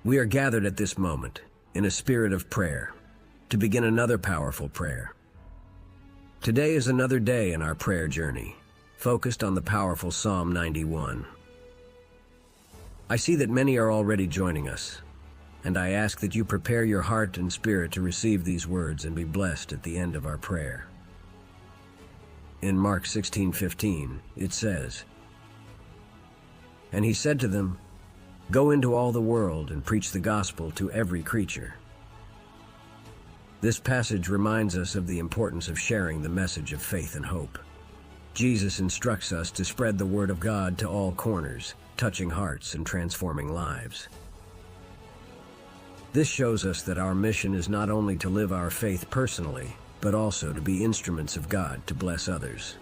We are gathered at this moment in a spirit of prayer to begin another powerful prayer. Today is another day in our prayer journey, focused on the powerful Psalm 91. I see that many are already joining us, and I ask that you prepare your heart and spirit to receive these words and be blessed at the end of our prayer. In Mark 16:15, it says, "And he said to them, 'Go into all the world and preach the gospel to every creature.'" This passage reminds us of the importance of sharing the message of faith and hope. Jesus instructs us to spread the word of God to all corners, touching hearts and transforming lives. This shows us that our mission is not only to live our faith personally, but also to be instruments of God to bless others.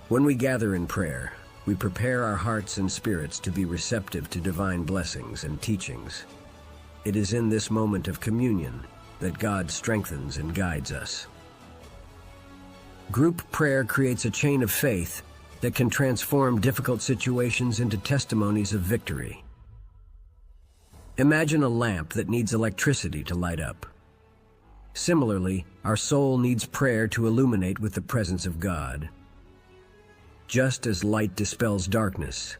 When we gather in prayer, we prepare our hearts and spirits to be receptive to divine blessings and teachings. It is in this moment of communion that God strengthens and guides us. Group prayer creates a chain of faith that can transform difficult situations into testimonies of victory. Imagine a lamp that needs electricity to light up. Similarly, our soul needs prayer to illuminate with the presence of God. Just as light dispels darkness,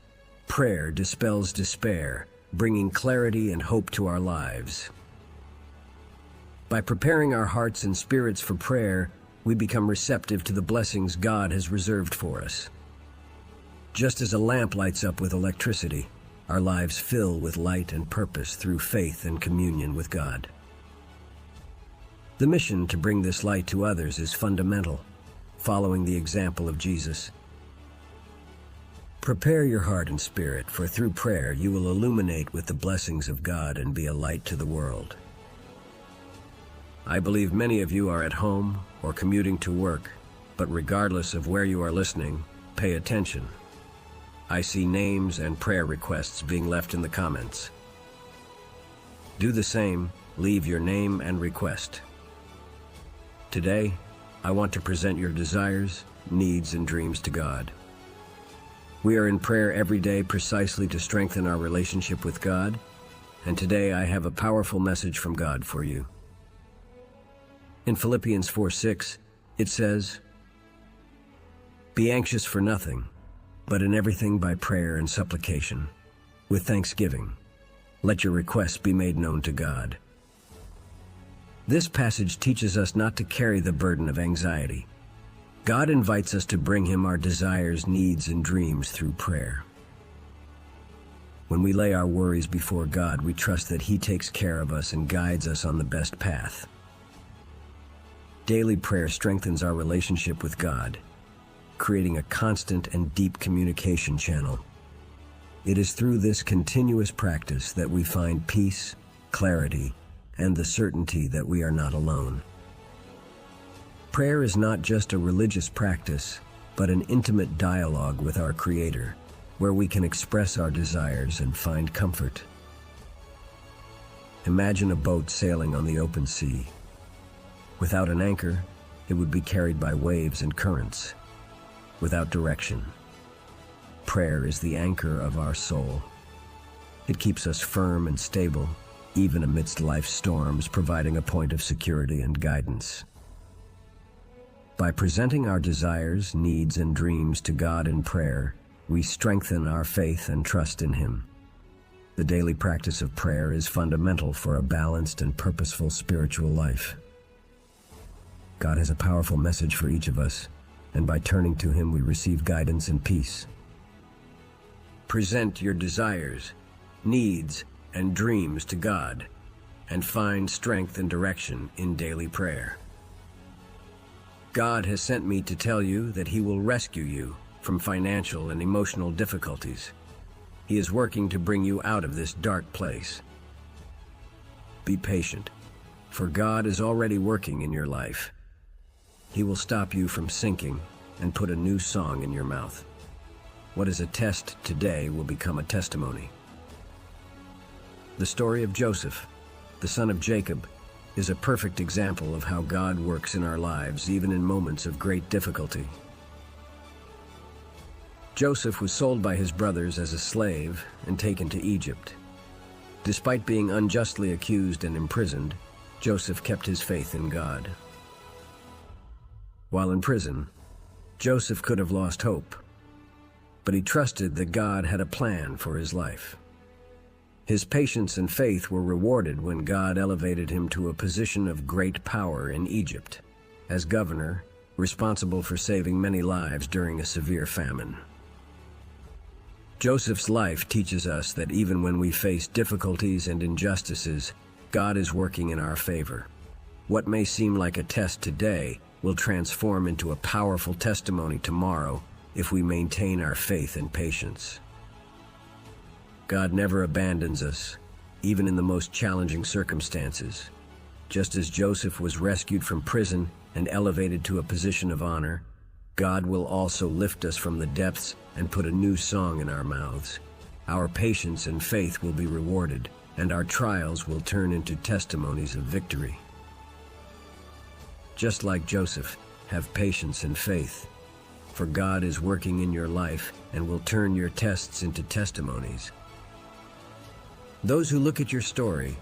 prayer dispels despair, bringing clarity and hope to our lives. By preparing our hearts and spirits for prayer, we become receptive to the blessings God has reserved for us. Just as a lamp lights up with electricity, our lives fill with light and purpose through faith and communion with God. The mission to bring this light to others is fundamental, following the example of Jesus. Prepare your heart and spirit, for through prayer you will illuminate with the blessings of God and be a light to the world. I believe many of you are at home or commuting to work, but regardless of where you are listening, pay attention. I see names and prayer requests being left in the comments. Do the same, leave your name and request. Today, I want to present your desires, needs, and dreams to God. We are in prayer every day precisely to strengthen our relationship with God, and today I have a powerful message from God for you. In Philippians 4:6, it says, "Be anxious for nothing, but in everything by prayer and supplication, with thanksgiving, let your requests be made known to God." This passage teaches us not to carry the burden of anxiety. God invites us to bring Him our desires, needs, and dreams through prayer. When we lay our worries before God, we trust that He takes care of us and guides us on the best path. Daily prayer strengthens our relationship with God, creating a constant and deep communication channel. It is through this continuous practice that we find peace, clarity, and the certainty that we are not alone. Prayer is not just a religious practice, but an intimate dialogue with our Creator, where we can express our desires and find comfort. Imagine a boat sailing on the open sea. Without an anchor, it would be carried by waves and currents. Without direction, prayer is the anchor of our soul. It keeps us firm and stable, even amidst life's storms, providing a point of security and guidance. By presenting our desires, needs, and dreams to God in prayer, we strengthen our faith and trust in Him. The daily practice of prayer is fundamental for a balanced and purposeful spiritual life. God has a powerful message for each of us, and by turning to Him we receive guidance and peace. Present your desires, needs, and dreams to God, and find strength and direction in daily prayer. God has sent me to tell you that He will rescue you from financial and emotional difficulties. He is working to bring you out of this dark place. Be patient, for God is already working in your life. He will stop you from sinking and put a new song in your mouth. What is a test today will become a testimony. The story of Joseph, the son of Jacob, is a perfect example of how God works in our lives, even in moments of great difficulty. Joseph was sold by his brothers as a slave and taken to Egypt. Despite being unjustly accused and imprisoned, Joseph kept his faith in God. While in prison, Joseph could have lost hope, but he trusted that God had a plan for his life. His patience and faith were rewarded when God elevated him to a position of great power in Egypt, as governor, responsible for saving many lives during a severe famine. Joseph's life teaches us that even when we face difficulties and injustices, God is working in our favor. What may seem like a test today will transform into a powerful testimony tomorrow if we maintain our faith and patience. God never abandons us, even in the most challenging circumstances. Just as Joseph was rescued from prison and elevated to a position of honor, God will also lift us from the depths and put a new song in our mouths. Our patience and faith will be rewarded, and our trials will turn into testimonies of victory. Just like Joseph, have patience and faith, for God is working in your life and will turn your tests into testimonies. Those who look at your story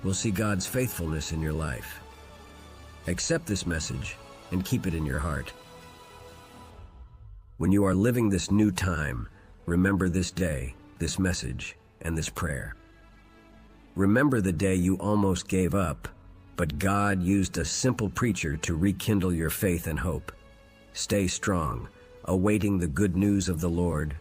will see God's faithfulness in your life. Accept this message and keep it in your heart. When you are living this new time, remember this day, this message, and this prayer. Remember the day you almost gave up, but God used a simple preacher to rekindle your faith and hope. Stay strong, awaiting the good news of the Lord.